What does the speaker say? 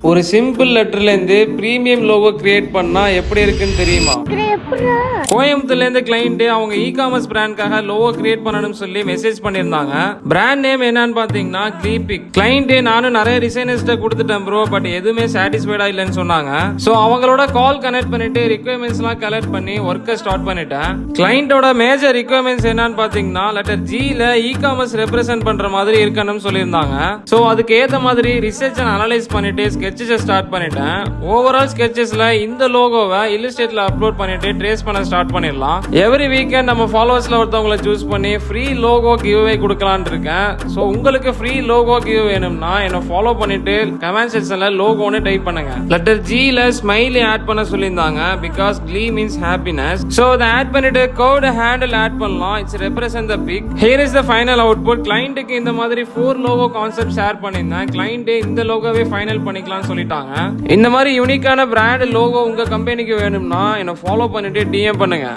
ஒரு சிம்பிள் லெட்டர்ல இருந்து பிரீமியம் லோகோ கிரியேட் பண்ணா எப்படி இருக்குன்னு தெரியுமா? கோயம்புத்தூர்ல இருந்து கிளைண்ட் அவங்க இ-காமர்ஸ் பிராண்ட்காக லோகோ கிரியேட் பண்ணணும்னு சொல்லி மெசேஜ் பண்ணிருந்தாங்க. பிராண்ட் நேம் என்னன்னு பாத்தீங்கன்னா கிளீபிக். கிளைண்ட் நானும் நிறைய டிசைனர்ஸ்ட கொடுத்துட்டேன் ப்ரோ, பட் எதுவுமே சாட்டிஸ்ஃபைடா இல்லைன்னு சொன்னாங்க. சோ அவங்களோட கால் கனெக்ட் பண்ணிட்டு ரிக்வயர்மெண்ட்ஸ் எல்லாம் கலெக்ட் பண்ணி ஒர்க்கை ஸ்டார்ட் பண்ணிட்டேன். கிளைண்டோட மேஜர் ரிக்வயர்மெண்ட்ஸ் என்னன்னு பாத்தீங்கன்னா லெட்டர் ஜில இ-காமர்ஸ் ரெப்ரசென்ட் பண்ற மாதிரி இருக்கணும்னு சொல்லியிருந்தாங்க. சோ அதுக்கு ஏத்த மாதிரி ரிசர்ச் அண்ட் அனலைஸ் பண்ணிட்டு ஸ்கெட்சஸ் ஸ்டார்ட் பண்ணிட்டேன். ஓவரால் ஸ்கெட்சஸ்ல இந்த லோகோவை இல்லஸ்ட்ரேட்ல அப்லோட் பண்ணிட்டு ட்ரேஸ் பண்ண ஸ்டார்ட் பண்ணிடலாம். எவ்ரி வீக்கெண்ட் நம்ம ஃபாலோவர்ஸ்ல ஒருத்தவங்களை சூஸ் பண்ணி ஃப்ரீ லோகோ கிவ் அவே கொடுக்கலாம்னு இருக்கேன். சோ உங்களுக்கு ஃப்ரீ லோகோ கிவ் வேணும்னா என்ன ஃபாலோ பண்ணிட்டு கமெண்ட் செக்ஷன்ல லோகோன்னு டைப் பண்ணுங்க. லெட்டர் ஜில ஸ்மைலி ஆட் பண்ண சொல்லியிருந்தாங்க because glee means happiness. So அதை ஆட் பண்ணிட்டு கர்வ்ட் ஹேண்டில் ஆட் பண்ணலாம். It's represent the pic. Here is the final output. கிளையண்ட்டுக்கு இந்த மாதிரி 4 லோகோ கான்செப்ட் ஷேர் பண்ணிருந்தேன். கிளையண்ட் இந்த லோகோவே ஃபைனல் பண்ணிக்கலாம்னு சொல்லிட்டாங்க. இந்த மாதிரி யூனிக்கான பிராண்ட் லோகோ உங்க கம்பெனிக்கு வேணும்னா என்ன ஃபாலோ பண்ணிட்டு DM பண்ணுங்க.